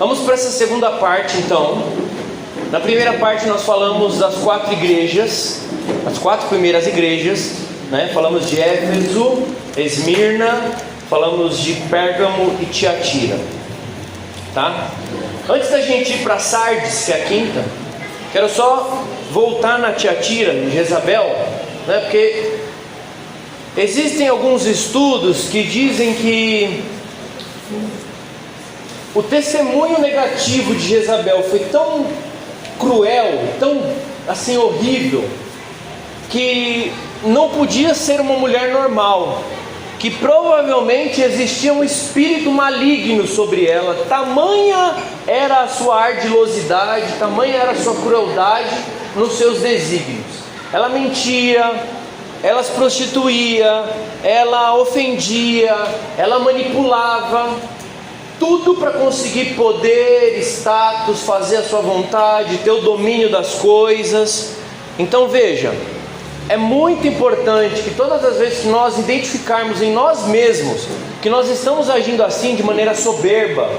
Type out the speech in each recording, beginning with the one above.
Vamos para essa segunda parte então. Na primeira parte nós falamos das 4 igrejas, as 4 primeiras igrejas, né? Falamos de Éfeso, Esmirna, falamos de Pérgamo e Tiatira, tá? Antes da gente ir para Sardes, que é a quinta, quero só voltar na Tiatira, de Jezabel, né? Porque existem alguns estudos que dizem que o testemunho negativo de Jezabel foi tão cruel, tão assim horrível, que não podia ser uma mulher normal, que provavelmente existia um espírito maligno sobre ela. Tamanha era a sua ardilosidade, tamanha era a sua crueldade nos seus desígnios. Ela mentia, ela se prostituía, ela ofendia, ela manipulava, tudo para conseguir poder, status, fazer a sua vontade, ter o domínio das coisas. Então veja, é muito importante que todas as vezes que nós identificarmos em nós mesmos que nós estamos agindo assim de maneira soberba,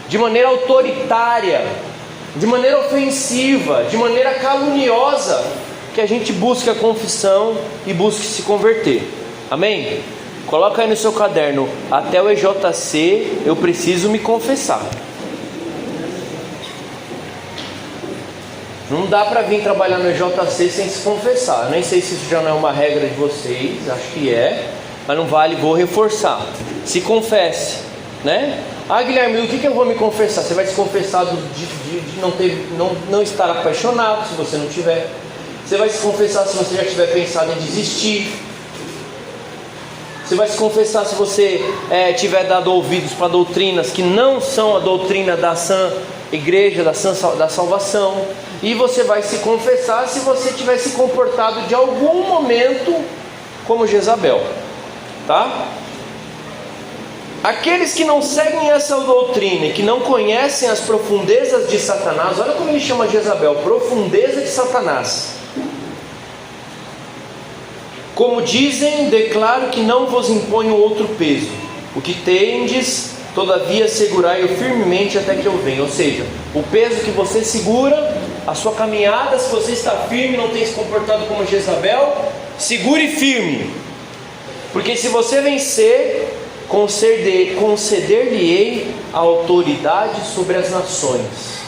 de maneira autoritária, de maneira ofensiva, de maneira caluniosa, que a gente busque a confissão e busque se converter. Amém? Coloca aí no seu caderno: até o EJC eu preciso me confessar. Não dá para vir trabalhar no EJC sem se confessar. Eu nem sei se isso já não é uma regra de vocês, acho que é, mas não vale, vou reforçar. Se confesse, né? Ah, Guilherme, o que eu vou me confessar? Você vai se confessar de não estar apaixonado, se você não tiver. Você vai se confessar se você já tiver pensado em desistir. Você vai se confessar se você tiver dado ouvidos para doutrinas que não são a doutrina da sã igreja, da salvação. E você vai se confessar se você tiver se comportado de algum momento como Jezabel, tá? Aqueles que não seguem essa doutrina e que não conhecem as profundezas de Satanás, olha como ele chama Jezabel: profundeza de Satanás. Como dizem, declaro que não vos imponho outro peso. O que tendes, todavia segurai-o firmemente até que eu venha. Ou seja, o peso que você segura, a sua caminhada, se você está firme, não tem se comportado como Jezabel, segure firme. Porque se você vencer, conceder-lhe-ei a autoridade sobre as nações.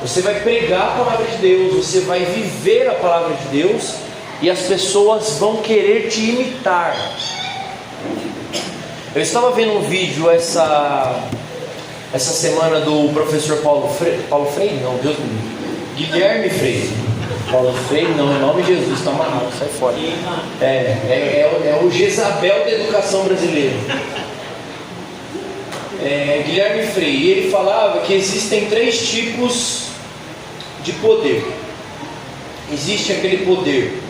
Você vai pregar a palavra de Deus, você vai viver a palavra de Deus, e as pessoas vão querer te imitar. Eu estava vendo um vídeo essa semana do professor Paulo Freire, não, Deus me livre, Guilherme Freire. Paulo Freire não, em nome de Jesus, está amarrado, sai fora. É o Jezabel da educação brasileira. Guilherme Freire, ele falava que existem 3 tipos de poder. Existe aquele poder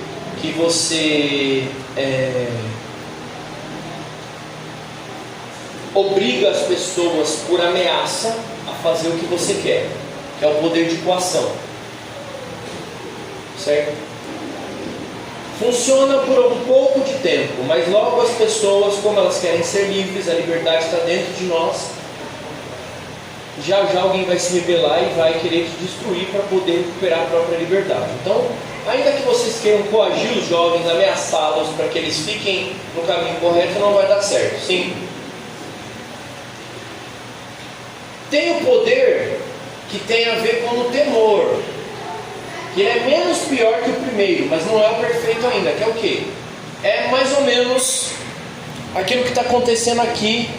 que você obriga as pessoas por ameaça a fazer o que você quer, que é o poder de coação, certo? Funciona por um pouco de tempo, mas logo as pessoas, como elas querem ser livres, a liberdade está dentro de nós, já alguém vai se rebelar e vai querer te destruir para poder recuperar a própria liberdade. Então, ainda que vocês queiram coagir os jovens, ameaçá-los para que eles fiquem no caminho correto, não vai dar certo, sim. Tem o poder que tem a ver com o temor, que ele é menos pior que o primeiro, mas não é o perfeito ainda, que é o quê? É mais ou menos aquilo que está acontecendo aqui,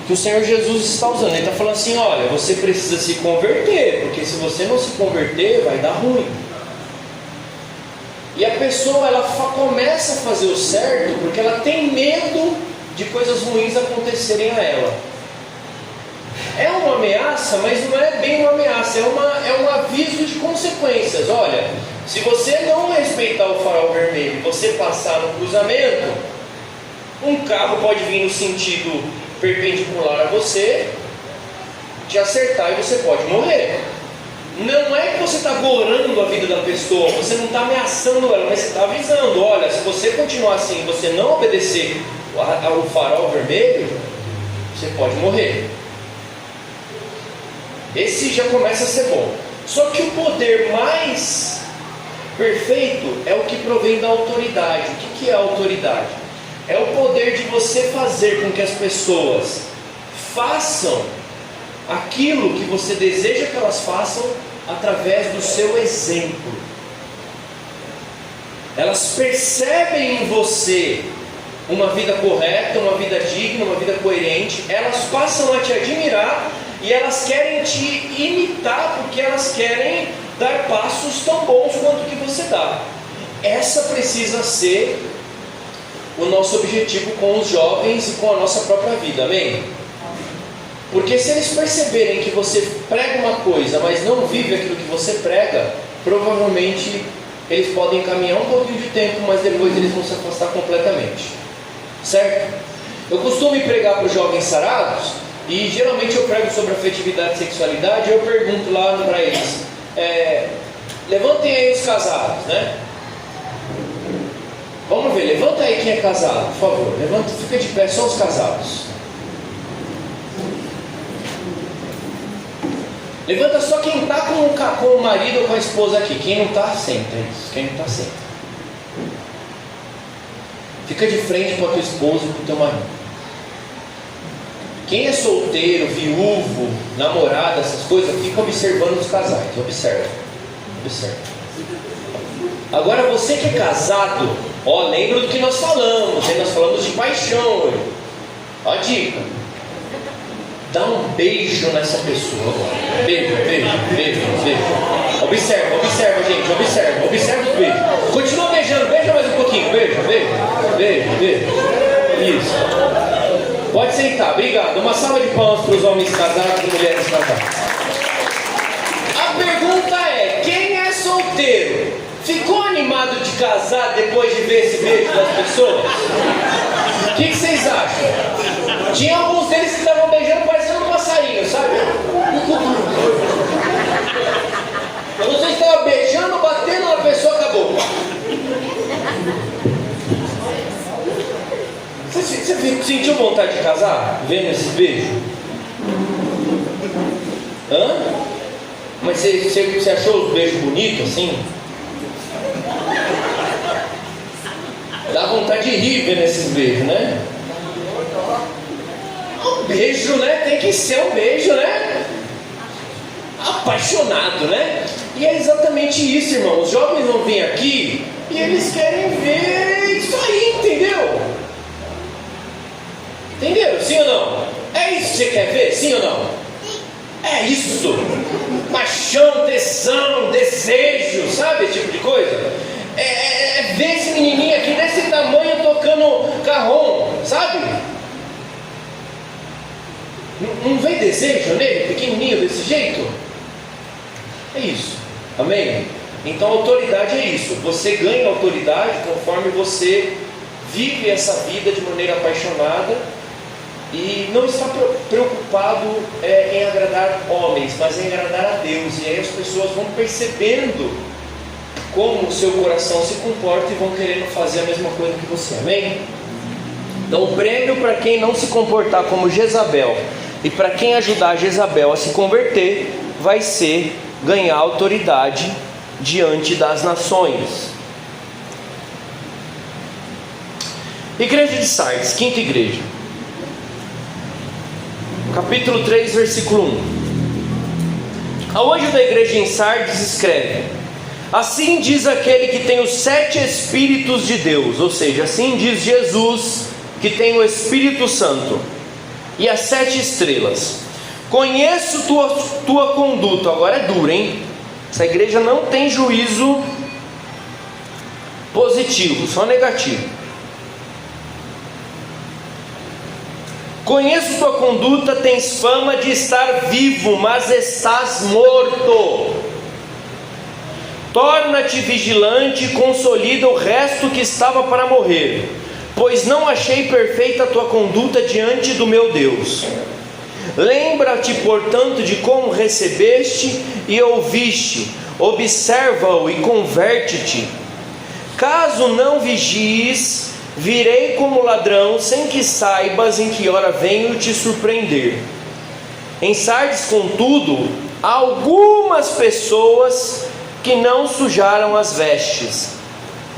que o Senhor Jesus está usando. Ele está falando assim: olha, você precisa se converter, porque se você não se converter, vai dar ruim. E a pessoa, ela começa a fazer o certo porque ela tem medo de coisas ruins acontecerem a ela. É uma ameaça, mas não é bem uma ameaça, é um aviso de consequências. Olha, se você não respeitar o farol vermelho e você passar no cruzamento, um carro pode vir no sentido perpendicular a você, te acertar e você pode morrer. Não é que você está gorando a vida da pessoa, você não está ameaçando ela, mas você está avisando: olha, se você continuar assim, você não obedecer o farol vermelho, você pode morrer. Esse já começa a ser bom. Só que o poder mais perfeito é o que provém da autoridade. O que é a autoridade? É o poder de você fazer com que as pessoas façam aquilo que você deseja que elas façam através do seu exemplo. Elas percebem em você uma vida correta, uma vida digna, uma vida coerente. Elas passam a te admirar e elas querem te imitar, porque elas querem dar passos tão bons quanto que você dá. Essa precisa ser o nosso objetivo com os jovens e com a nossa própria vida, amém? Porque se eles perceberem que você prega uma coisa, mas não vive aquilo que você prega, provavelmente eles podem caminhar um pouquinho de tempo, mas depois eles vão se afastar completamente, certo? Eu costumo pregar para os jovens sarados, e geralmente eu prego sobre afetividade e sexualidade. Eu pergunto lá para eles, levantem aí os casados, né? Vamos ver, levanta aí quem é casado, por favor. Levanta, fica de pé, só os casados. Levanta só quem está com o marido ou com a esposa aqui. Quem não está, senta. Quem não está, senta. Fica de frente para a tua esposa e para o teu marido. Quem é solteiro, viúvo, namorado, essas coisas, fica observando os casais. Observa. Agora você que é casado, lembra do que nós falamos. Nós falamos de paixão hoje. Ó a dica. Dá um beijo nessa pessoa agora. Beijo. Observa, gente. Observa os beijos. Continua beijando, beija mais um pouquinho. Beijo. Isso. Pode sentar, obrigado. Uma salva de palmas para os homens casados e mulheres casadas. A pergunta é: quem é solteiro ficou animado de casar depois de ver esse beijo das pessoas? O que vocês acham? Tinha alguns deles que estavam beijando parecendo um passarinho, sabe? Você estava beijando, batendo na pessoa, acabou. Você sentiu vontade de casar vendo esses beijos? Mas você achou os beijos bonitos assim? Dá vontade de rir vendo esses beijos, né? Um beijo, né? Tem que ser um beijo, né? Apaixonado, né? E é exatamente isso, irmão. Os jovens vão vir aqui e eles querem ver isso aí, entendeu? Entenderam? Sim ou não? É isso que você quer ver? Sim ou não? É isso. Paixão, tesão, desejo, sabe esse tipo de coisa? É ver esse menininho aqui desse tamanho tocando carrom, sabe? Não vem desejo nele, pequenininho desse jeito? É isso, amém? Então autoridade é isso. Você ganha autoridade conforme você vive essa vida de maneira apaixonada e não está preocupado em agradar homens, mas em agradar a Deus. E aí as pessoas vão percebendo como o seu coração se comporta e vão querendo fazer a mesma coisa que você, amém? Então o prêmio para quem não se comportar como Jezabel e para quem ajudar Jezabel a se converter vai ser ganhar autoridade diante das nações. Igreja de Sardes, quinta igreja, capítulo 3, versículo 1. Ao anjo da igreja em Sardes escreve: assim diz aquele que tem os 7 Espíritos de Deus, ou seja, assim diz Jesus que tem o Espírito Santo e as 7 estrelas. Conheço tua conduta. Agora é duro, hein? Essa igreja não tem juízo positivo, só negativo. Conheço tua conduta, tens fama de estar vivo, mas estás morto. Torna-te vigilante e consolida o resto que estava para morrer, pois não achei perfeita a tua conduta diante do meu Deus. Lembra-te, portanto, de como recebeste e ouviste, observa-o e converte-te. Caso não vigies, virei como ladrão, sem que saibas em que hora venho te surpreender. Em Sardes, contudo, algumas pessoas que não sujaram as vestes,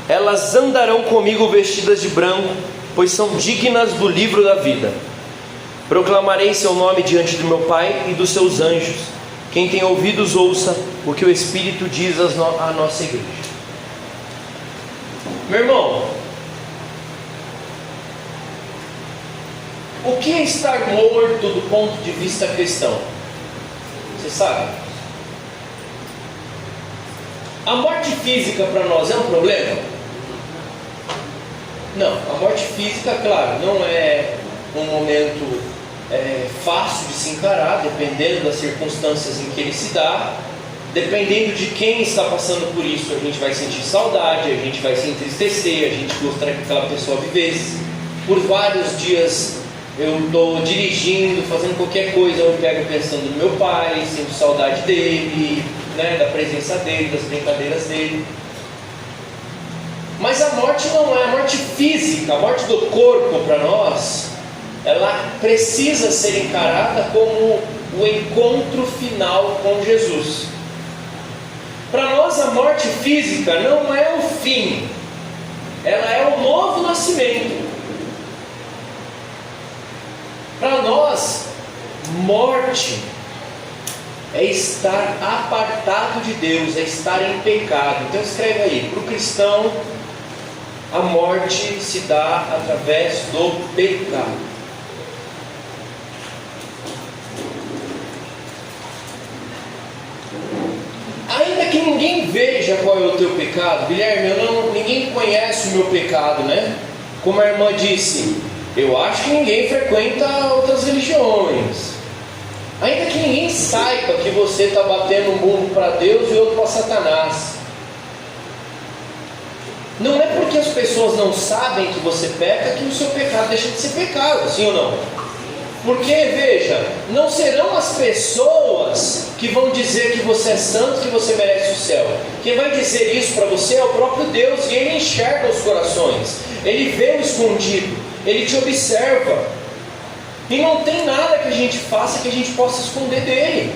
elas andarão comigo vestidas de branco, pois são dignas do livro da vida. Proclamarei seu nome diante do meu Pai e dos seus anjos. Quem tem ouvidos ouça o que o Espírito diz à nossa igreja. Meu irmão, o que é estar morto do ponto de vista cristão? Você sabe? A morte física para nós é um problema? Não, a morte física, claro, não é um momento fácil de se encarar, dependendo das circunstâncias em que ele se dá. Dependendo de quem está passando por isso, a gente vai sentir saudade, a gente vai se entristecer, a gente gostaria que aquela pessoa vivesse. Por vários dias eu estou dirigindo, fazendo qualquer coisa, eu pego pensando no meu pai, sinto saudade dele, né, da presença dele, das brincadeiras dele. Mas a morte não é a morte física, a morte do corpo para nós, ela precisa ser encarada como o encontro final com Jesus. Para nós a morte física não é o fim, ela é o novo nascimento. Para nós, morte é estar apartado de Deus, é estar em pecado. Então escreve aí, para o cristão, a morte se dá através do pecado. Ainda que ninguém veja qual é o teu pecado, Guilherme, ninguém conhece o meu pecado, né? Como a irmã disse, eu acho que ninguém frequenta outras religiões. Ainda que ninguém saiba que você está batendo um bumbo para Deus e outro para Satanás. Não é porque as pessoas não sabem que você peca que o seu pecado deixa de ser pecado, sim ou não? Porque, veja, não serão as pessoas que vão dizer que você é santo, que você merece o céu. Quem vai dizer isso para você é o próprio Deus, e Ele enxerga os corações, Ele vê o escondido, Ele te observa. E não tem nada que a gente faça que a gente possa esconder dele.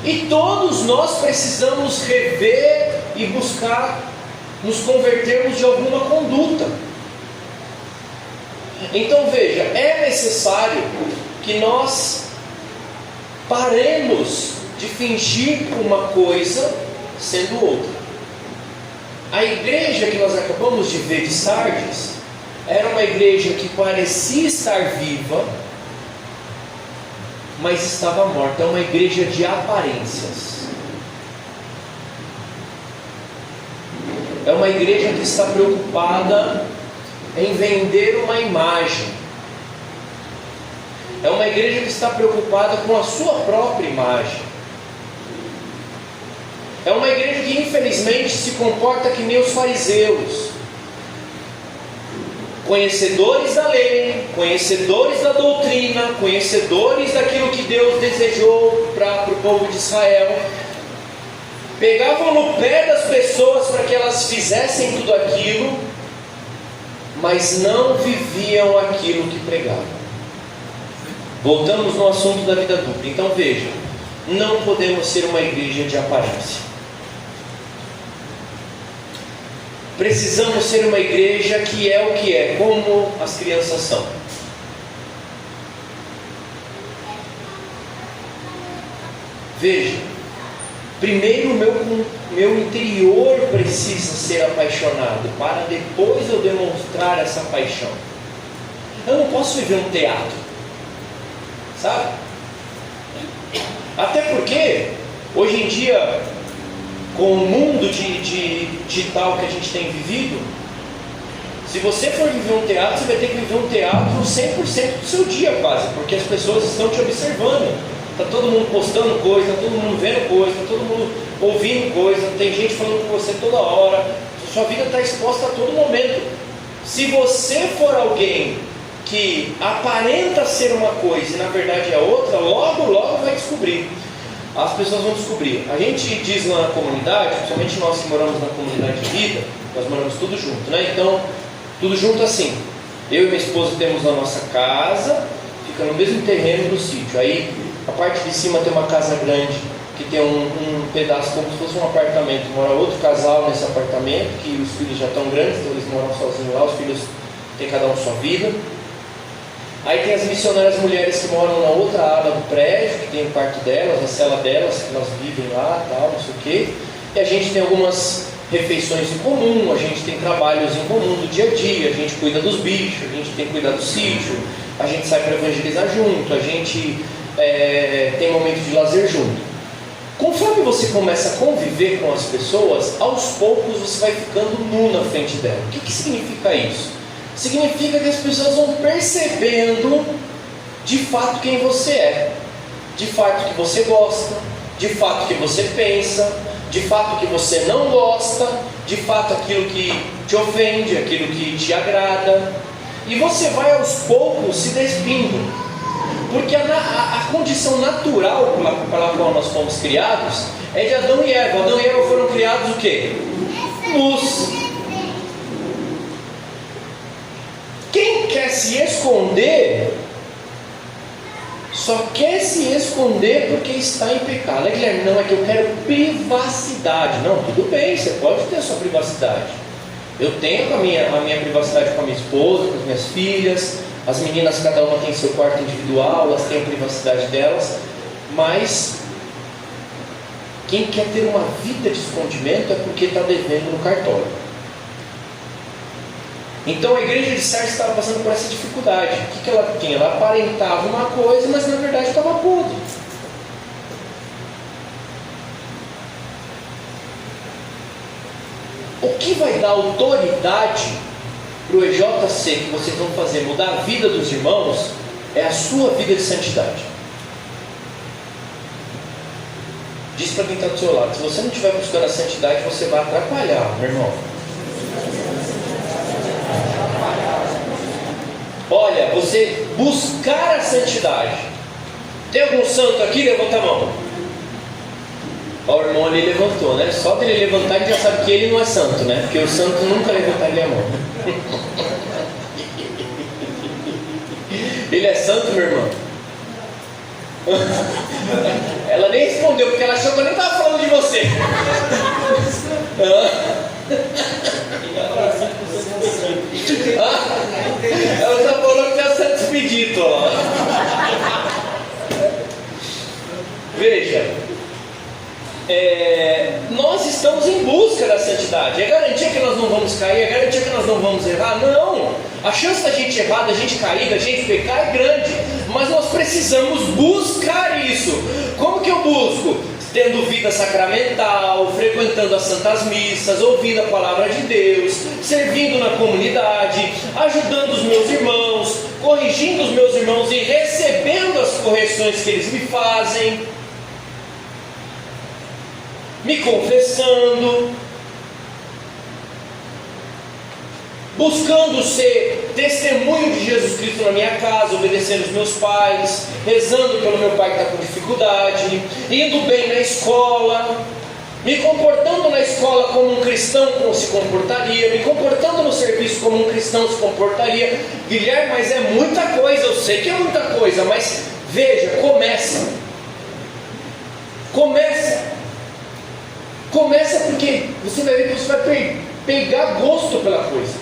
E todos nós precisamos rever e buscar nos convertermos de alguma conduta. Então veja, é necessário que nós paremos de fingir uma coisa sendo outra. A igreja que nós acabamos de ver de Sardes era uma igreja que parecia estar viva, mas estava morta. É uma igreja de aparências. É uma igreja que está preocupada em vender uma imagem. É uma igreja que está preocupada com a sua própria imagem. É uma igreja que infelizmente se comporta que nem os fariseus, conhecedores da lei, conhecedores da doutrina, conhecedores daquilo que Deus desejou para o povo de Israel. Pegavam no pé das pessoas para que elas fizessem tudo aquilo, mas não viviam aquilo que pregavam. Voltamos no assunto da vida dupla. Então veja, não podemos ser uma igreja de aparência. Precisamos ser uma igreja que é, como as crianças são. Veja, primeiro o meu interior precisa ser apaixonado, para depois eu demonstrar essa paixão. Eu não posso viver um teatro, sabe? Até porque, hoje em dia, com o mundo digital que a gente tem vivido, se você for viver um teatro, você vai ter que viver um teatro 100% do seu dia quase, porque as pessoas estão te observando. Está todo mundo postando coisa, está todo mundo vendo coisa, está todo mundo ouvindo coisa, tem gente falando com você toda hora, sua vida está exposta a todo momento. Se você for alguém que aparenta ser uma coisa e na verdade é outra, logo vai descobrir. As pessoas vão descobrir. A gente diz lá na comunidade, principalmente nós que moramos na comunidade de vida, nós moramos tudo junto, né? Então, tudo junto assim. Eu e minha esposa temos a nossa casa, fica no mesmo terreno do sítio. Aí A parte de cima tem uma casa grande, que tem um pedaço como se fosse um apartamento. Mora outro casal nesse apartamento, que os filhos já estão grandes, então eles moram sozinhos lá, os filhos têm cada um sua vida. Aí tem as missionárias mulheres que moram na outra ala do prédio, que tem o quarto delas, a cela delas, que elas vivem lá, tal, não sei o quê. E a gente tem algumas refeições em comum, a gente tem trabalhos em comum do dia a dia, a gente cuida dos bichos, a gente tem que cuidar do sítio, a gente sai para evangelizar junto, a gente tem momentos de lazer junto. Conforme você começa a conviver com as pessoas, aos poucos você vai ficando nu na frente dela. O que significa isso? Significa que as pessoas vão percebendo de fato quem você é, de fato que você gosta, de fato que você pensa, de fato que você não gosta, de fato aquilo que te ofende, aquilo que te agrada, e você vai aos poucos se despindo, porque a condição natural pela qual nós fomos criados é de Adão e Eva. Adão e Eva foram criados o quê? Nus. Quem quer se esconder, só quer se esconder porque está em pecado. Guilherme, não, é que eu quero privacidade. Não, tudo bem, você pode ter a sua privacidade. Eu tenho a minha privacidade com a minha esposa, com as minhas filhas. As meninas, cada uma tem seu quarto individual, elas têm a privacidade delas. Mas quem quer ter uma vida de escondimento é porque está devendo no cartório. Então a igreja de Sardes estava passando por essa dificuldade. O que ela tinha? Ela aparentava uma coisa, mas na verdade estava podre. O que vai dar autoridade para o EJC que vocês vão fazer mudar a vida dos irmãos é a sua vida de santidade. Diz para quem está do seu lado: se você não estiver buscando a santidade, você vai atrapalhar, meu irmão. Olha, você buscar a santidade. Tem algum santo aqui? Levanta a mão. Ó, o irmão ali levantou, né? Só dele levantar a gente já sabe que ele não é santo, né? Porque o santo nunca levantaria a mão. Ele é santo, meu irmão? Ela nem respondeu, porque ela achou que eu nem estava falando de você. Ela já falou que já se despedido, ó. Veja, nós estamos em busca da santidade. É garantia que nós não vamos cair? É garantia que nós não vamos errar? Não! A chance da gente errar, da gente cair, da gente pecar é grande, mas nós precisamos buscar isso. Como que eu busco? Tendo vida sacramental, frequentando as santas missas, ouvindo a palavra de Deus, servindo na comunidade, ajudando os meus irmãos, corrigindo os meus irmãos e recebendo as correções que eles me fazem, me confessando, buscando ser testemunho de Jesus Cristo na minha casa, obedecendo os meus pais, rezando pelo meu pai que está com dificuldade, indo bem na escola, me comportando na escola como um cristão se comportaria, me comportando no serviço como um cristão se comportaria. Guilherme, mas é muita coisa, eu sei que é muita coisa, mas veja, começa porque você vai ver que você vai pegar gosto pela coisa.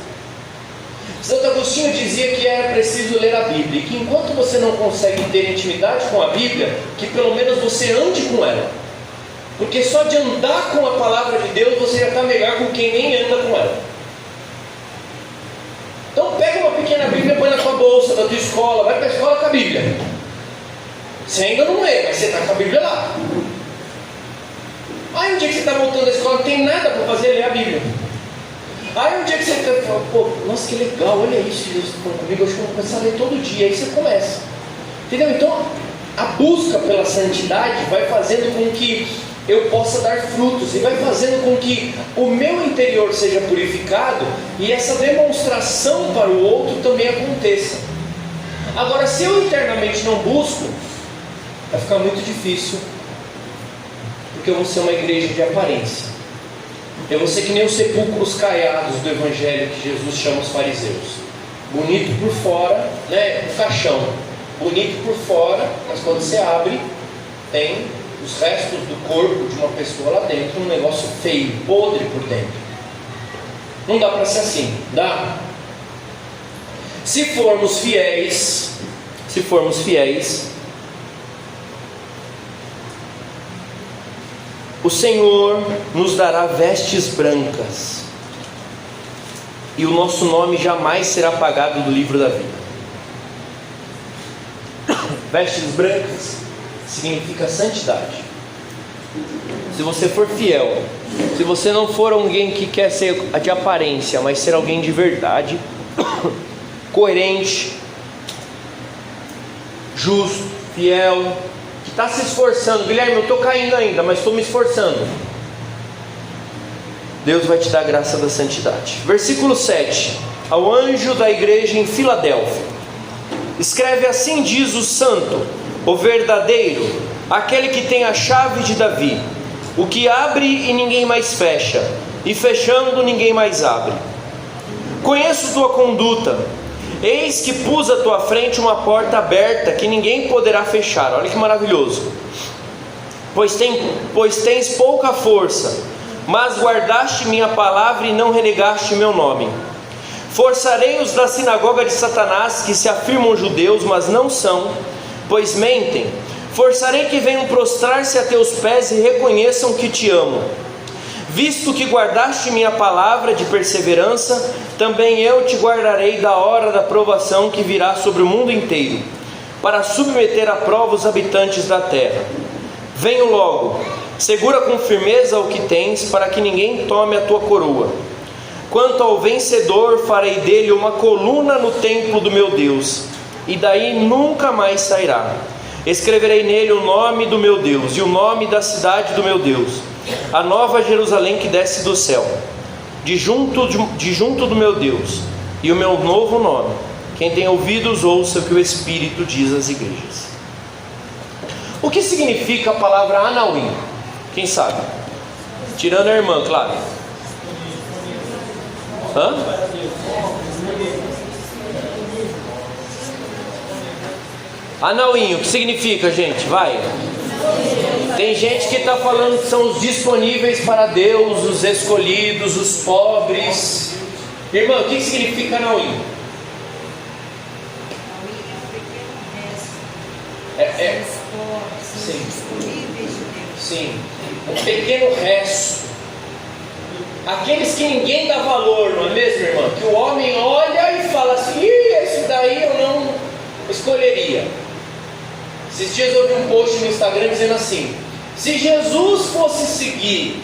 Santo Agostinho dizia que era preciso ler a Bíblia, e que enquanto você não consegue ter intimidade com a Bíblia, que pelo menos você ande com ela, porque só de andar com a palavra de Deus você já está melhor com quem nem anda com ela. Então pega uma pequena Bíblia, põe na tua bolsa da tua escola, vai para a escola com a Bíblia. Você ainda não lê, mas você está com a Bíblia lá. Aí um dia que você está voltando da escola, não tem nada para fazer, ler a Bíblia. Aí um dia que você fala, pô, nossa, que legal, olha isso, Jesus está falando comigo, eu acho que eu vou começar a ler todo dia. Aí você começa, entendeu? Então a busca pela santidade vai fazendo com que eu possa dar frutos, e vai fazendo com que o meu interior seja purificado, e essa demonstração para o outro também aconteça. Agora, se eu internamente não busco, vai ficar muito difícil, porque eu vou ser uma igreja de aparência. Eu vou ser que nem os sepulcros caiados do Evangelho que Jesus chama os fariseus. Bonito por fora, né? Um caixão. bonito por fora, mas quando você abre, tem os restos do corpo de uma pessoa lá dentro, um negócio feio, podre por dentro. Não dá para ser assim, dá? Se formos fiéis, o Senhor nos dará vestes brancas, e o nosso nome jamais será apagado do livro da vida. Vestes brancas significa santidade. Se você for fiel, se você não for alguém que quer ser de aparência, mas ser alguém de verdade, coerente, justo, fiel, que está se esforçando. Guilherme, eu estou caindo ainda, mas estou me esforçando. Deus vai te dar a graça da santidade. Versículo 7. Ao anjo da igreja em Filadélfia, escreve: assim diz o santo, o verdadeiro, aquele que tem a chave de Davi, o que abre e ninguém mais fecha, e fechando ninguém mais abre. Conheço tua conduta, eis que pus à tua frente uma porta aberta, que ninguém poderá fechar. Olha que maravilhoso. Pois tens pouca força, mas guardaste minha palavra e não renegaste meu nome. Forçarei os da sinagoga de Satanás, que se afirmam judeus, mas não são, pois mentem. Forçarei que venham prostrar-se a teus pés e reconheçam que te amo. Visto que guardaste minha palavra de perseverança, também eu te guardarei da hora da provação que virá sobre o mundo inteiro, para submeter à prova os habitantes da terra. Venho logo, segura com firmeza o que tens, para que ninguém tome a tua coroa. Quanto ao vencedor, farei dele uma coluna no templo do meu Deus, e daí nunca mais sairá. Escreverei nele o nome do meu Deus e o nome da cidade do meu Deus, a nova Jerusalém que desce do céu, de junto do meu Deus, e o meu novo nome. Quem tem ouvidos, ouça o que o Espírito diz às igrejas. O que significa a palavra Anauim? Quem sabe? Tirando a irmã, claro. Hã? Anauim, o que significa, gente? Vai. Tem gente que está falando que são os disponíveis para Deus, os escolhidos, os pobres. Irmã, o que significa Anauim? Sim, um pequeno resto. Aqueles que ninguém dá valor, não é mesmo, irmã? Que o homem olha e fala assim: esse daí eu não escolheria. Esses dias eu vi um post no Instagram dizendo assim: se Jesus fosse seguir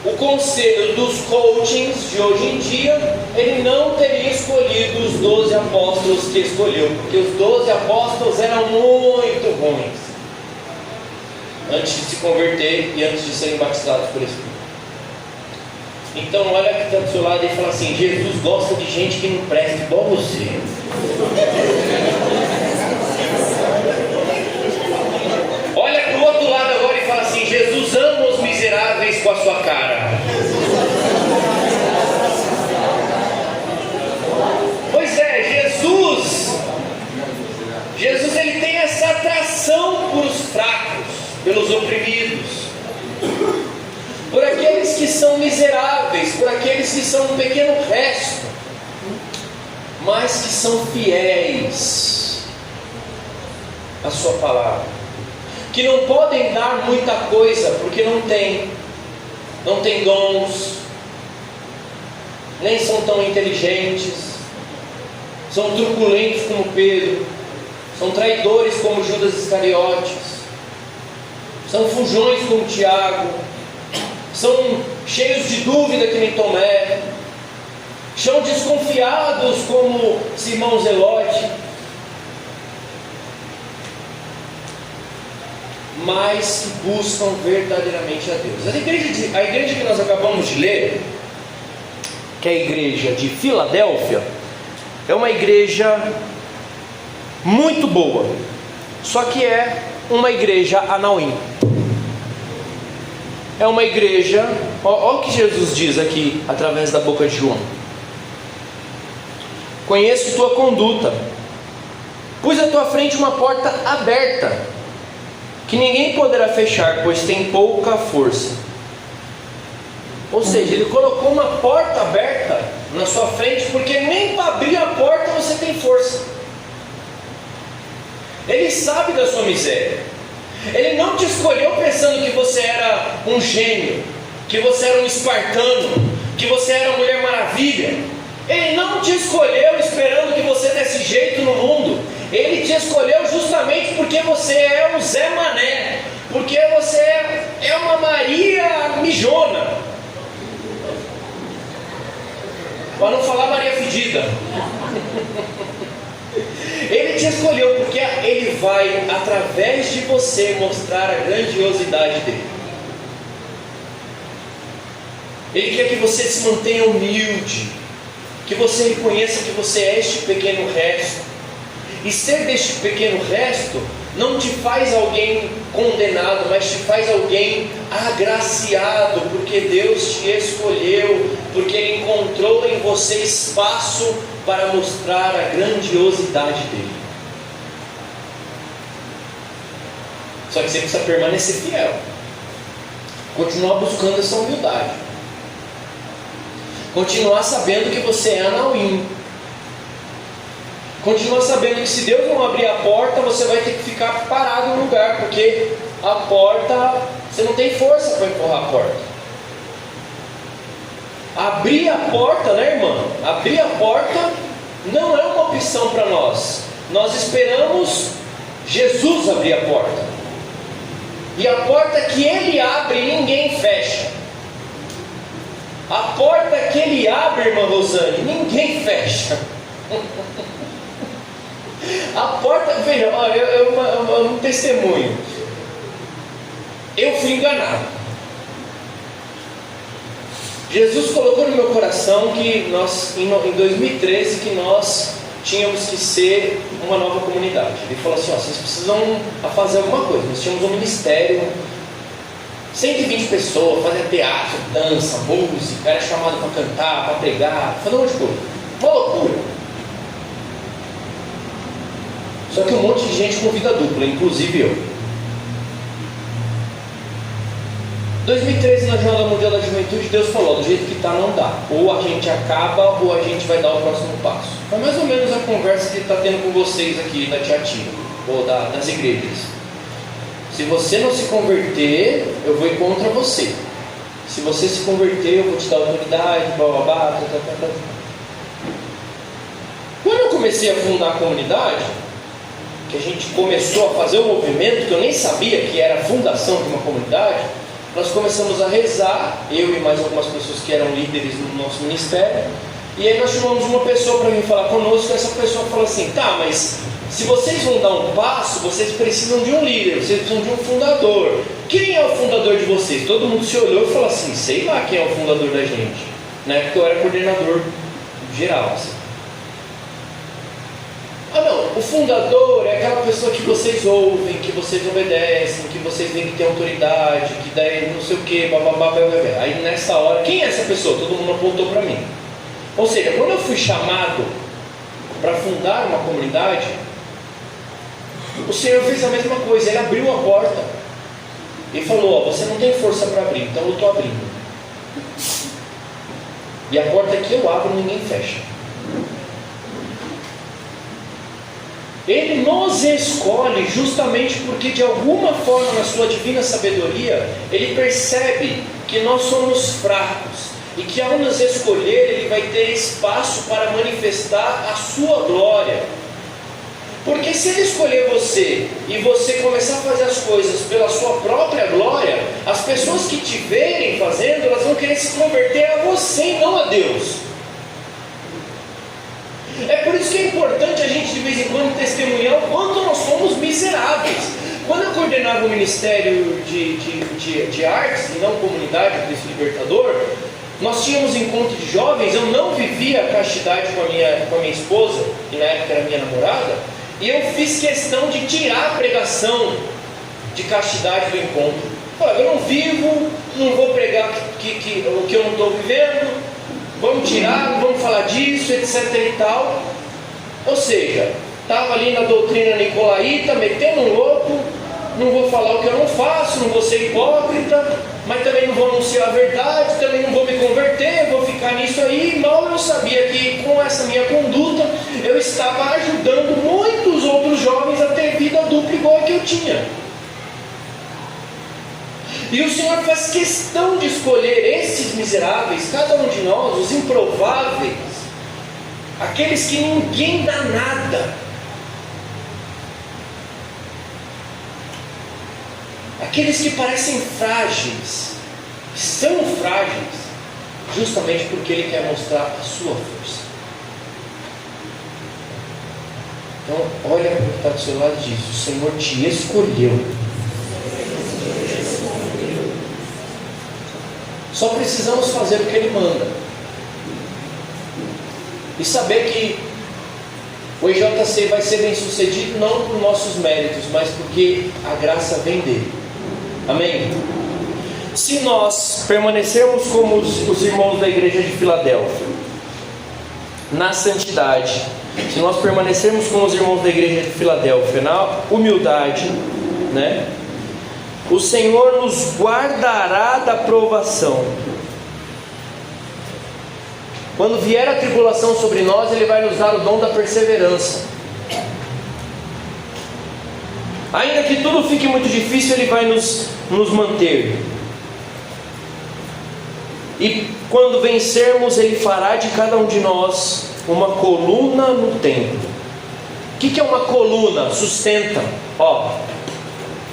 o conselho dos coachings de hoje em dia, ele não teria escolhido os 12 apóstolos que escolheu, porque os 12 apóstolos eram muito ruins antes de se converter e antes de serem batizados por Espírito. Então olha que está do seu lado e fala assim: Jesus gosta de gente que não presta igual você. Olha para o outro lado agora e fala assim: Jesus ama os miseráveis com a sua cara. Pois é, Jesus ele tem essa atração por os fracos, pelos oprimidos, por aqueles que são miseráveis, por aqueles que são um pequeno resto, mas que são fiéis à sua palavra, que não podem dar muita coisa porque não tem dons, nem são tão inteligentes, são truculentos como Pedro, são traidores como Judas Iscariotes, são fujões como Tiago, são cheios de dúvida que nem Tomé, são desconfiados como Simão Zelote, mas que buscam verdadeiramente a Deus. A igreja que nós acabamos de ler, que é a igreja de Filadélfia, é uma igreja muito boa, só que é uma igreja Anauim. É uma igreja, olha o que Jesus diz aqui através da boca de João: conheço tua conduta, Pus à tua frente uma porta aberta, que ninguém poderá fechar, pois tem pouca força. Ou seja, ele colocou uma porta aberta na sua frente, porque nem para abrir a porta você tem força. Ele sabe da sua miséria. Ele não te escolheu pensando que você era um gênio, que você era um espartano, que você era a Mulher Maravilha. Ele não te escolheu esperando que você desse jeito no mundo. Ele te escolheu justamente porque você é um Zé Mané, porque você é uma Maria Mijona, para não falar Maria Fedida. Ele te escolheu porque Ele vai, através de você, mostrar a grandiosidade dele. Ele quer que você se mantenha humilde, que você reconheça que você é este pequeno resto. E ser deste pequeno resto não te faz alguém condenado, mas te faz alguém agraciado, porque Deus te escolheu, porque Ele encontrou em você espaço para mostrar a grandiosidade dele. Só que você precisa permanecer fiel, continuar buscando essa humildade, continuar sabendo que você é Anauim, continuar sabendo que se Deus não abrir a porta, você vai ter que ficar parado no lugar, porque a porta, você não tem força para empurrar a porta. Abrir a porta, né, irmã? Abrir a porta não é uma opção para nós. Nós esperamos Jesus abrir a porta. E a porta que Ele abre, ninguém fecha. A porta que Ele abre, irmã Rosane, ninguém fecha. A porta, veja, um testemunho. Eu fui enganado. Jesus colocou no meu coração que nós, em 2013, que nós tínhamos que ser uma nova comunidade. Ele falou assim, vocês precisam fazer alguma coisa. Nós tínhamos um ministério, 120 pessoas, fazia teatro, dança, música, era chamado para cantar, para pregar, fazer um monte de coisa. Uma loucura. Só que um monte de gente com vida dupla, inclusive eu. 2013, na Jornada Mundial da Juventude, Deus falou, do jeito que está não dá. Ou a gente acaba, ou a gente vai dar o próximo passo. Foi mais ou menos a conversa que está tendo com vocês aqui da Tiatira, ou das igrejas. Se você não se converter, eu vou ir contra você. Se você se converter, eu vou te dar autoridade, blá blá blá. Quando eu comecei a fundar a comunidade, que a gente começou a fazer um movimento que eu nem sabia que era a fundação de uma comunidade, nós começamos a rezar, eu e mais algumas pessoas que eram líderes no nosso ministério, e aí nós chamamos uma pessoa para vir falar conosco, e essa pessoa falou assim, tá, mas se vocês vão dar um passo, vocês precisam de um líder, vocês precisam de um fundador. Quem é o fundador de vocês? Todo mundo se olhou e falou assim, sei lá quem é o fundador da gente, né? Porque eu era coordenador geral, assim. Não, o fundador é aquela pessoa que vocês ouvem, que vocês obedecem, que vocês veem que tem autoridade, que daí não sei o que, bababá. Aí nessa hora, quem é essa pessoa? Todo mundo apontou para mim. Ou seja, quando eu fui chamado para fundar uma comunidade, o Senhor fez a mesma coisa, Ele abriu a porta e falou, você não tem força para abrir, então eu estou abrindo. E a porta que eu abro, ninguém fecha. Ele nos escolhe justamente porque de alguma forma na sua divina sabedoria Ele percebe que nós somos fracos e que ao nos escolher Ele vai ter espaço para manifestar a sua glória. Porque se Ele escolher você e você começar a fazer as coisas pela sua própria glória, as pessoas que te verem fazendo, elas vão querer se converter a você e não a Deus. É por isso que é importante a gente de vez em quando testemunhar o quanto nós somos miseráveis. Quando eu coordenava o Ministério de Artes e não comunidade Cristo Libertador, nós tínhamos encontro de jovens, eu não vivia a castidade com a minha esposa, que na época era minha namorada, e eu fiz questão de tirar a pregação de castidade do encontro. Olha, eu não vivo, não vou pregar o que eu não estou vivendo, vamos tirar, vamos falar disso, etc e tal. Ou seja, estava ali na doutrina nicolaíta, metendo um louco. Não vou falar o que eu não faço, não vou ser hipócrita, mas também não vou anunciar a verdade, também não vou me converter, vou ficar nisso aí. Mal eu sabia que com essa minha conduta eu estava ajudando muitos outros jovens a ter vida dupla igual a que eu tinha. E o Senhor faz questão de escolher esses miseráveis, cada um de nós, os improváveis, aqueles que ninguém dá nada, aqueles que parecem frágeis, que são frágeis, justamente porque Ele quer mostrar a sua força. Então, olha para o que está do seu lado e diz: o Senhor te escolheu. Só precisamos fazer o que Ele manda. E saber que o EJC vai ser bem sucedido não por nossos méritos, mas porque a graça vem dele. Amém? Se nós permanecermos como os irmãos da igreja de Filadélfia, na santidade, se nós permanecermos como os irmãos da igreja de Filadélfia, na humildade, né? O Senhor nos guardará da provação. Quando vier a tribulação sobre nós, Ele vai nos dar o dom da perseverança. Ainda que tudo fique muito difícil, Ele vai nos manter. E quando vencermos, Ele fará de cada um de nós uma coluna no templo. O que é uma coluna? Sustenta.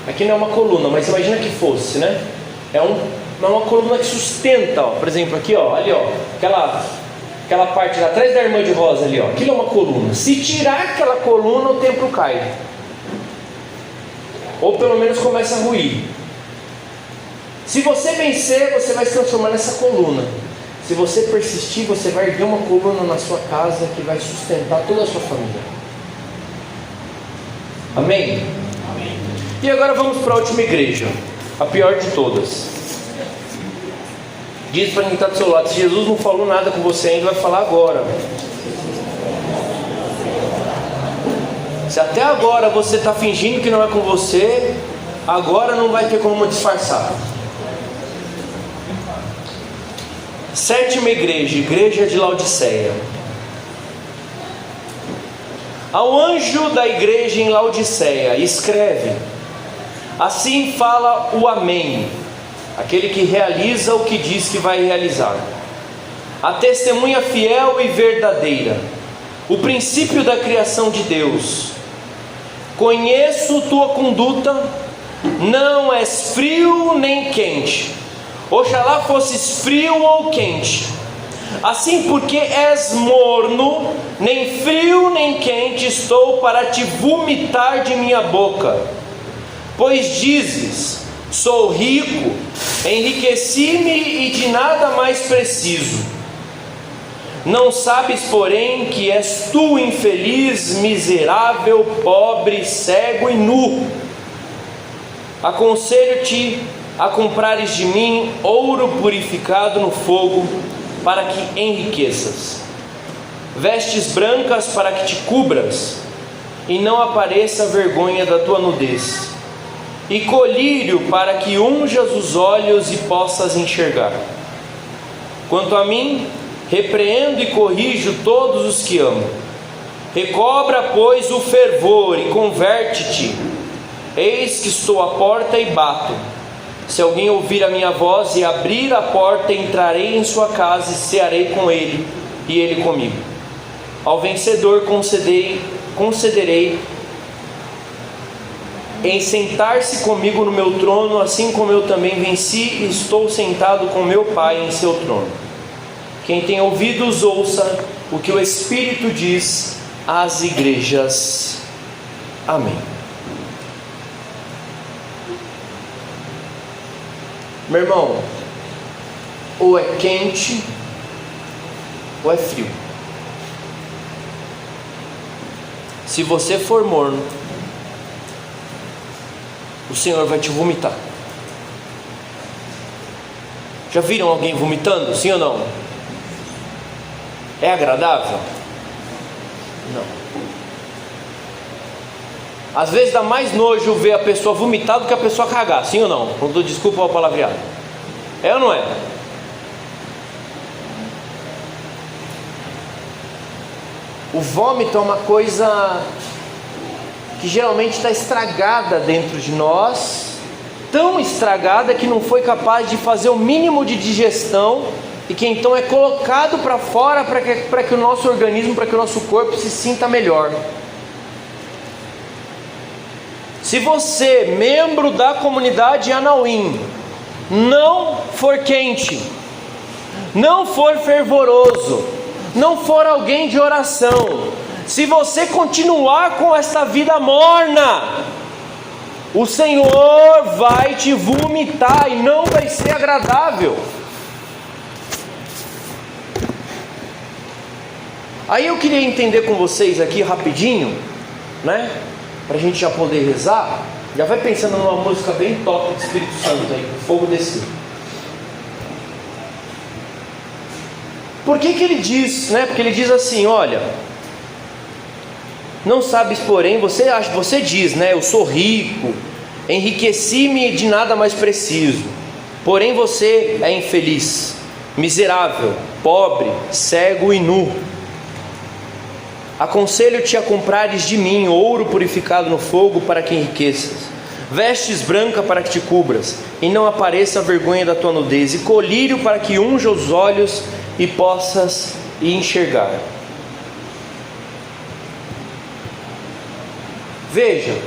Aqui não é uma coluna, mas imagina que fosse, né? É uma coluna que sustenta, por exemplo, aqui, ali, aquela parte lá atrás da irmã de rosa ali, aquilo é uma coluna. Se tirar aquela coluna, o templo cai, ou pelo menos começa a ruir. Se você vencer, você vai se transformar nessa coluna. Se você persistir, você vai erguer uma coluna na sua casa que vai sustentar toda a sua família. Amém? Amém. E agora vamos para a última igreja, a pior de todas. Diz para quem está do seu lado: se Jesus não falou nada com você ainda, vai falar agora. Se até agora você está fingindo que não é com você, agora não vai ter como disfarçar. Sétima igreja, igreja de Laodiceia. Ao anjo da igreja em Laodiceia, escreve: assim fala o Amém, aquele que realiza o que diz que vai realizar, a testemunha fiel e verdadeira, o princípio da criação de Deus. Conheço tua conduta, não és frio nem quente. Oxalá fosses frio ou quente. Assim, porque és morno, nem frio nem quente estou para te vomitar de minha boca. Pois dizes: sou rico, enriqueci-me e de nada mais preciso. Não sabes, porém, que és tu infeliz, miserável, pobre, cego e nu. Aconselho-te a comprares de mim ouro purificado no fogo, para que enriqueças, vestes brancas para que te cubras, e não apareça a vergonha da tua nudez, e colírio para que unjas os olhos e possas enxergar. Quanto a mim, repreendo e corrijo todos os que amo. Recobra, pois, o fervor e converte-te. Eis que estou à porta e bato. Se alguém ouvir a minha voz e abrir a porta, entrarei em sua casa e cearei com ele, e ele comigo. Ao vencedor concederei em sentar-se comigo no meu trono, assim como eu também venci e estou sentado com meu Pai em seu trono. Quem tem ouvidos, ouça o que o Espírito diz às igrejas. Amém. Meu irmão, ou é quente ou é frio. Se você for morno, o Senhor vai te vomitar. Já viram alguém vomitando? Sim ou não? É agradável? Não. Às vezes dá mais nojo ver a pessoa vomitar do que a pessoa cagar, sim ou não? Quando desculpa o palavreado. É ou não é? O vômito é uma coisa que geralmente está estragada dentro de nós, tão estragada que não foi capaz de fazer o mínimo de digestão, e que então é colocado para fora para que o nosso organismo, para que o nosso corpo se sinta melhor. Se você, membro da comunidade Anauim, não for quente, não for fervoroso, não for alguém de oração, se você continuar com esta vida morna, o Senhor vai te vomitar e não vai ser agradável. Aí eu queria entender com vocês aqui rapidinho, né? Para a gente já poder rezar. Já vai pensando numa música bem top do Espírito Santo aí, o fogo descer. Por que ele diz, né? Porque ele diz assim, olha, não sabes, porém, você diz, né? Eu sou rico, enriqueci-me de nada mais preciso. Porém você é infeliz, miserável, pobre, cego e nu. Aconselho-te a comprares de mim ouro purificado no fogo para que enriqueças, vestes branca para que te cubras, e não apareça a vergonha da tua nudez, e colírio para que unja os olhos e possas enxergar. Veja,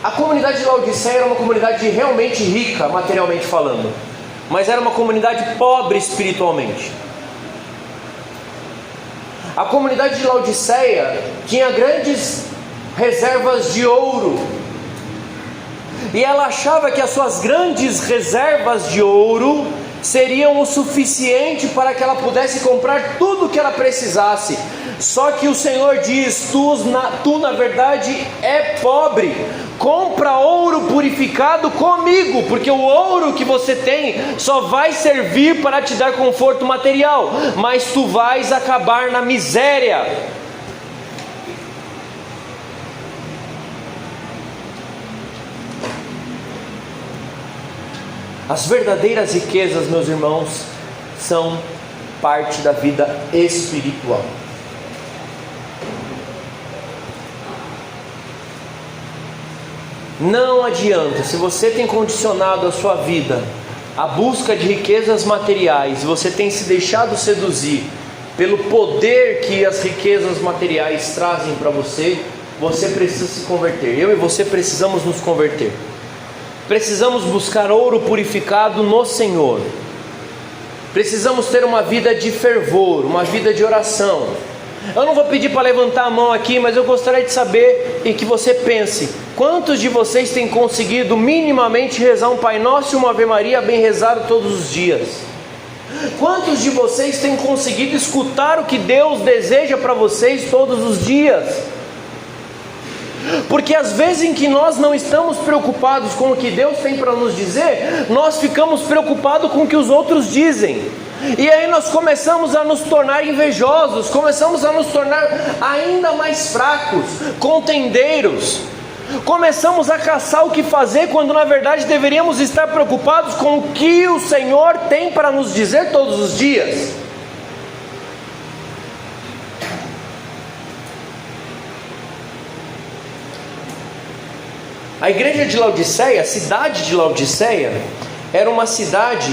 a comunidade de Laodiceia era uma comunidade realmente rica, materialmente falando, mas era uma comunidade pobre espiritualmente. A comunidade de Laodiceia tinha grandes reservas de ouro, e ela achava que as suas grandes reservas de ouro seriam o suficiente para que ela pudesse comprar tudo o que ela precisasse. Só que o Senhor diz, tu na verdade é pobre, compra ouro purificado comigo, porque o ouro que você tem só vai servir para te dar conforto material, mas tu vais acabar na miséria. As verdadeiras riquezas, meus irmãos, são parte da vida espiritual. Não adianta, se você tem condicionado a sua vida à busca de riquezas materiais, você tem se deixado seduzir pelo poder que as riquezas materiais trazem para você, você precisa se converter. Eu e você precisamos nos converter. Precisamos buscar ouro purificado no Senhor. Precisamos ter uma vida de fervor, uma vida de oração. Eu não vou pedir para levantar a mão aqui, mas eu gostaria de saber e que você pense: quantos de vocês têm conseguido minimamente rezar um Pai Nosso e uma Ave Maria bem rezado todos os dias? Quantos de vocês têm conseguido escutar o que Deus deseja para vocês todos os dias? Porque às vezes em que nós não estamos preocupados com o que Deus tem para nos dizer, nós ficamos preocupados com o que os outros dizem. E aí nós começamos a nos tornar invejosos, começamos a nos tornar ainda mais fracos, contendeiros. Começamos a caçar o que fazer, quando na verdade deveríamos estar preocupados com o que o Senhor tem para nos dizer todos os dias. A igreja de Laodiceia, a cidade de Laodiceia, era uma cidade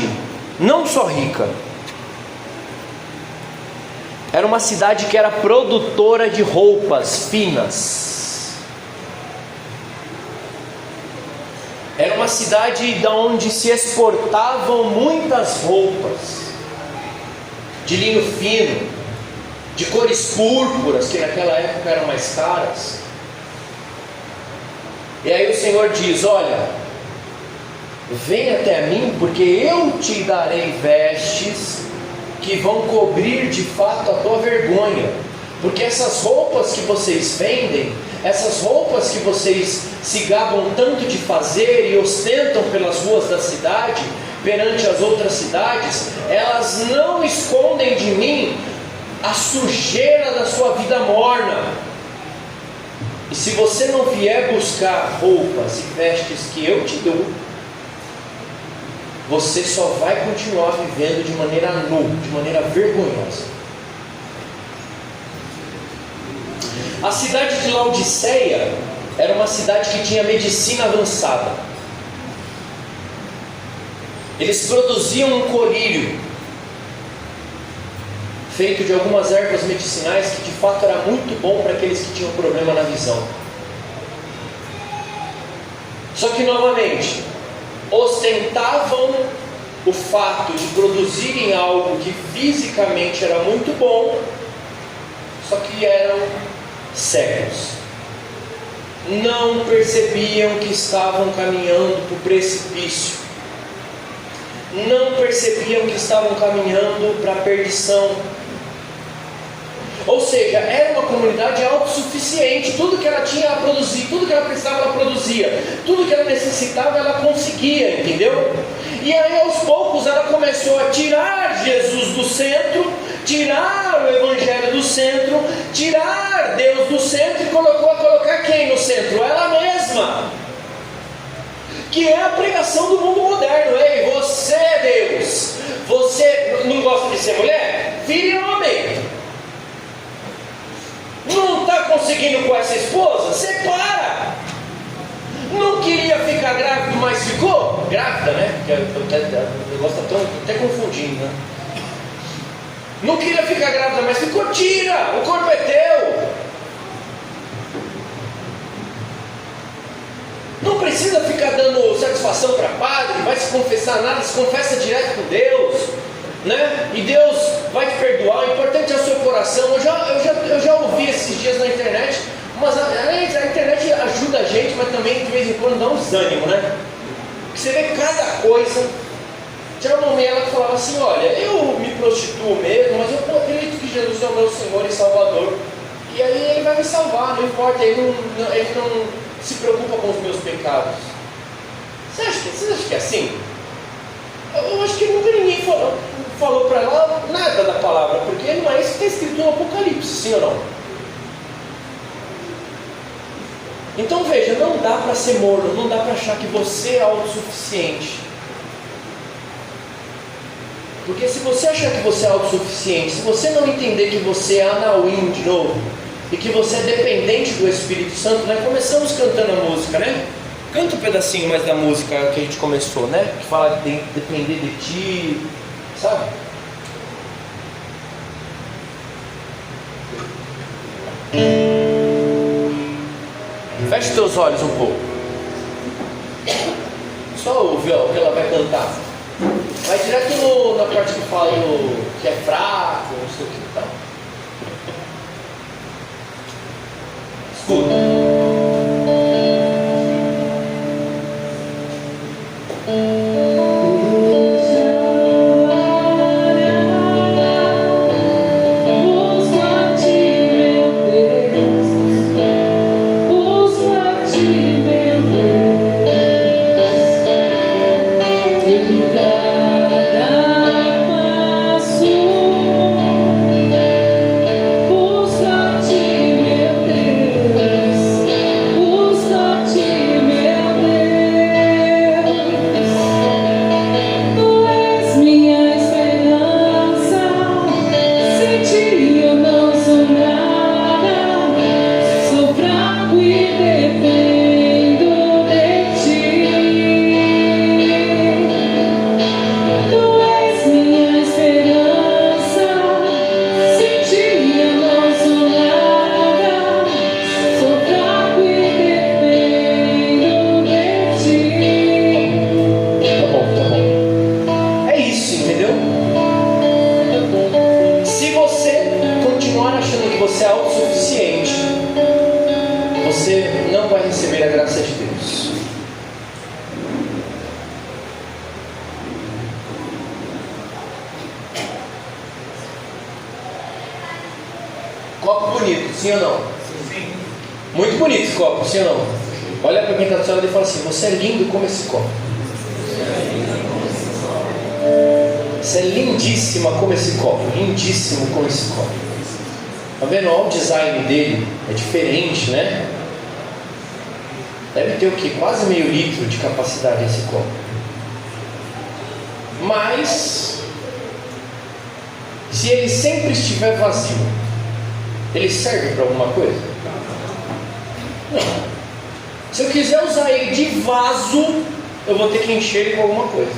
não só rica, era uma cidade que era produtora de roupas finas. Era uma cidade de onde se exportavam muitas roupas de linho fino, de cores púrpuras, que naquela época eram mais caras. E aí o Senhor diz: olha, vem até mim, porque eu te darei vestes que vão cobrir de fato a tua vergonha. Porque essas roupas que vocês vendem, essas roupas que vocês se gabam tanto de fazer e ostentam pelas ruas da cidade, perante as outras cidades, elas não escondem de mim a sujeira da sua vida morna. E se você não vier buscar roupas e vestes que eu te dou, você só vai continuar vivendo de maneira nu, de maneira vergonhosa. A cidade de Laodiceia era uma cidade que tinha medicina avançada. Eles produziam um colírio feito de algumas ervas medicinais que de fato era muito bom para aqueles que tinham problema na visão. Só que novamente, ostentavam o fato de produzirem algo que fisicamente era muito bom, só que eram cegos. Não percebiam que estavam caminhando para o precipício. Não percebiam que estavam caminhando para a perdição. Ou seja, era uma comunidade autossuficiente. Tudo que ela tinha ela produzia, tudo que ela precisava ela produzia, tudo que ela necessitava ela conseguia, entendeu? E aí aos poucos ela começou a tirar Jesus do centro, tirar o Evangelho do centro, tirar Deus do centro e colocar quem no centro? Ela mesma, que é a pregação do mundo moderno. Ei, você é Deus, você não gosta de ser mulher? Vire homem. Não está conseguindo com essa esposa? Separa. Não queria ficar grávida, mas ficou? Grávida, né? Porque o negócio está até confundindo, né? Não queria ficar grávida, mas ficou? Tira, o corpo é teu. Não precisa ficar dando satisfação para padre, vai se confessar nada, se confessa direto com Deus, né? E Deus vai te perdoar. O importante é o seu coração. Eu já ouvi esses dias na internet, mas a internet ajuda a gente, mas também de vez em quando dá um desânimo, né? Porque você vê cada coisa. Tinha uma mulher que falava assim: olha, eu me prostituo mesmo, mas eu acredito que Jesus é o meu Senhor e Salvador, e aí Ele vai me salvar, não importa, Ele não se preocupa com os meus pecados. Você acha que é assim? Eu acho que nunca ninguém falou para ela nada da palavra, porque não é isso que está escrito no Apocalipse, sim ou não? Então veja, não dá para ser morno, não dá para achar que você é autossuficiente. Porque se você achar que você é autossuficiente, se você não entender que você é Anauim de novo, e que você é dependente do Espírito Santo, né? Começamos cantando a música, né? Canta um pedacinho mais da música que a gente começou, né? Que fala de depender de ti, sabe? Feche teus olhos um pouco. Só ouvir o que ela vai cantar. Vai direto na parte que fala que é fraco, não sei o que e tal. Escuta. Copo bonito, sim ou não? Sim. Muito bonito esse copo, sim ou não? Olha para quem está do seu lado e fala assim: você é lindo como esse copo. Você é lindíssima como esse copo. Lindíssimo como esse copo. Tá vendo? Olha o design dele. É diferente, né? Deve ter o quê? Quase meio litro de capacidade esse copo. Mas, se ele sempre estiver vazio, ele serve para alguma coisa? Não. Se eu quiser usar ele de vaso, eu vou ter que encher ele com alguma coisa.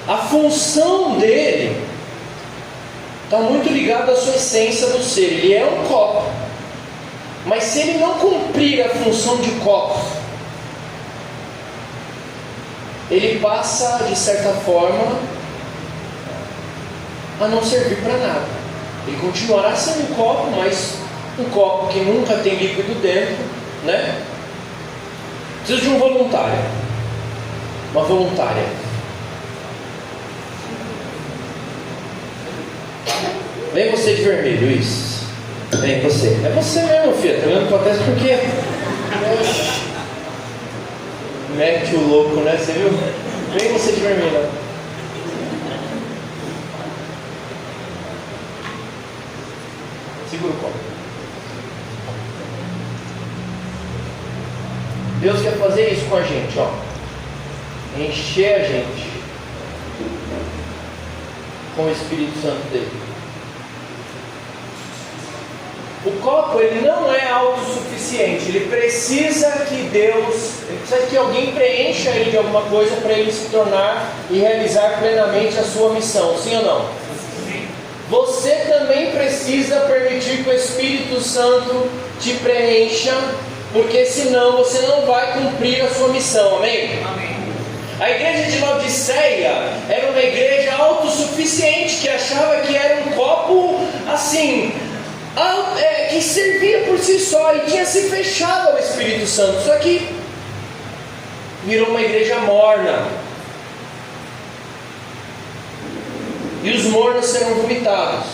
A função dele está muito ligada à sua essência do ser. Ele é um copo. Mas se ele não cumprir a função de copo, ele passa, de certa forma, a não servir para nada. Ele continuará sendo um copo, mas um copo que nunca tem líquido dentro, né? Preciso de um voluntário. Uma voluntária. Vem você de vermelho, isso. Vem você. É você mesmo, filha. Tá olhando pra trás por quê? Mete o louco, né? Você viu? Vem você de vermelho. Segura o copo. Deus quer fazer isso com a gente, ó. Encher a gente com o Espírito Santo dele. O copo, ele não é autossuficiente. Ele precisa que que alguém preencha ele de alguma coisa para ele se tornar e realizar plenamente a sua missão. Sim ou não? Sim. Você também precisa permitir que o Espírito Santo te preencha, porque senão você não vai cumprir a sua missão. Amém? Amém. A igreja de Laodiceia era uma igreja autossuficiente, que achava que era um copo assim, que servia por si só e tinha se fechado ao Espírito Santo. Só que virou uma igreja morna, e os mornos serão vomitados.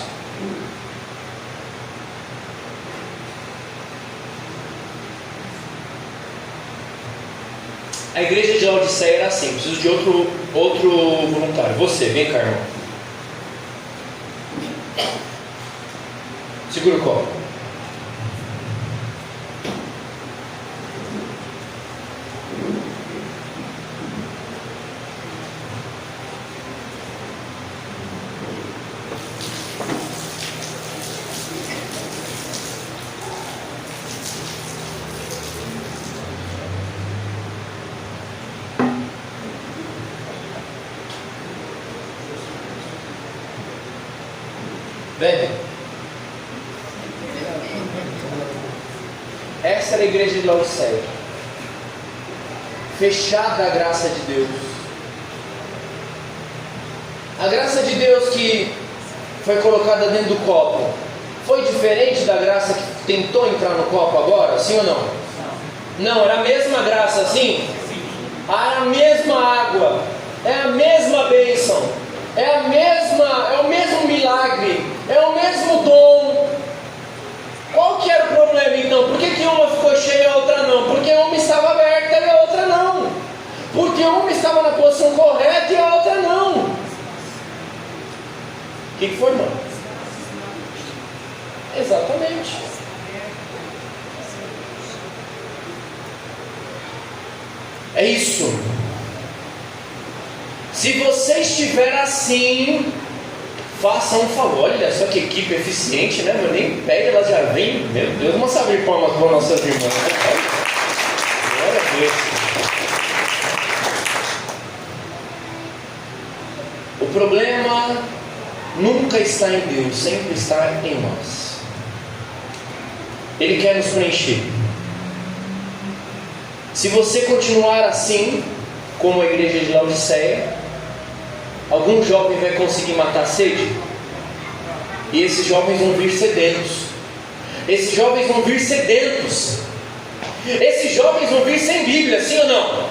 A igreja de Laodiceia era assim. Preciso de outro voluntário. Você, vem cá, irmão. Segura o copo. Vem. Essa era a igreja de Laodiceia, fechada à graça de Deus. A graça de Deus que foi colocada dentro do copo foi diferente da graça que tentou entrar no copo agora? Sim ou não? Não, era a mesma graça, sim? Era a mesma água, é a mesma bênção, é o mesmo milagre, é o mesmo dom. Qual que era o problema então? Por que uma ficou cheia e a outra não? Porque uma estava aberta e a outra não. Porque uma estava na posição correta e a outra não. O que foi, irmão? Exatamente. É isso. Se você estiver assim, faça um favor. Olha só que equipe eficiente, né? Meu, nem pede, elas já vêm. Meu Deus, vamos abrir palmas para nossas irmãs. Glória a Deus. O problema nunca está em Deus, sempre está em nós. Ele quer nos preencher. Se você continuar assim, como a igreja de Laodiceia, algum jovem vai conseguir matar a sede? E esses jovens vão vir sedentos. Esses jovens vão vir sedentos. Esses jovens vão vir sem Bíblia, sim ou não?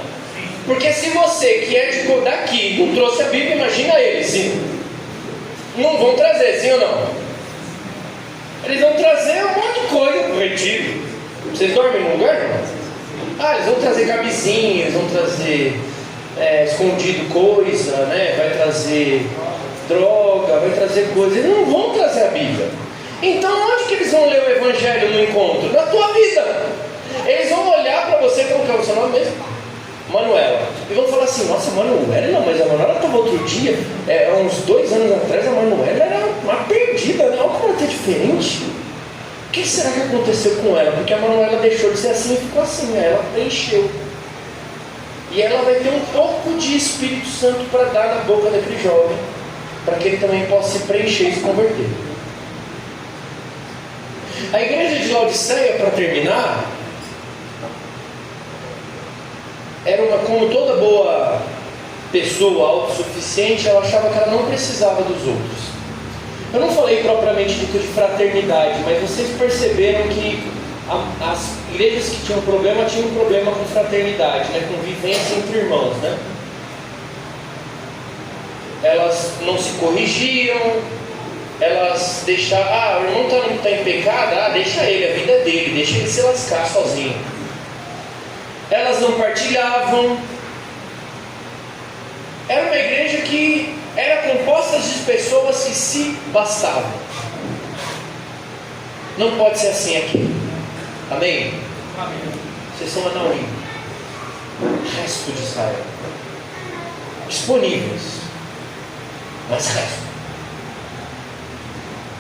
Porque se você que é daqui não trouxe a Bíblia, imagina eles, sim. Não vão trazer, sim ou não? Eles vão trazer um monte de coisa para o retiro. Vocês dormem num lugar, irmão? Eles vão trazer camisinha, eles vão trazer escondido coisa, né? Vai trazer droga, vai trazer coisa. Eles não vão trazer a Bíblia. Então onde que eles vão ler o Evangelho no encontro? Na tua vida. Eles vão olhar para você, como que é o seu nome mesmo? Manuela. E vão falar assim, nossa, Manuela, não, mas a Manuela estava outro dia, há uns 2 anos atrás, a Manuela era uma perdida, né? Olha como ela está diferente. O que será que aconteceu com ela? Porque a Manuela deixou de ser assim e ficou assim, aí ela preencheu. E ela vai ter um pouco de Espírito Santo para dar na boca daquele jovem, para que ele também possa se preencher e se converter. A igreja de Laodiceia, para terminar, era como toda boa pessoa autossuficiente, ela achava que ela não precisava dos outros. Eu não falei propriamente dito de fraternidade, mas vocês perceberam que as igrejas que tinham problema com fraternidade, né? Com vivência entre irmãos, né? Elas não se corrigiam, elas deixavam, o irmão está em pecado, deixa ele, a vida é dele, deixa ele se lascar sozinho. Elas não partilhavam. Era uma igreja que era composta de pessoas que se bastavam. Não pode ser assim aqui. Amém? Amém. Vocês são Anauim, resto de Israel, disponíveis, mas resto.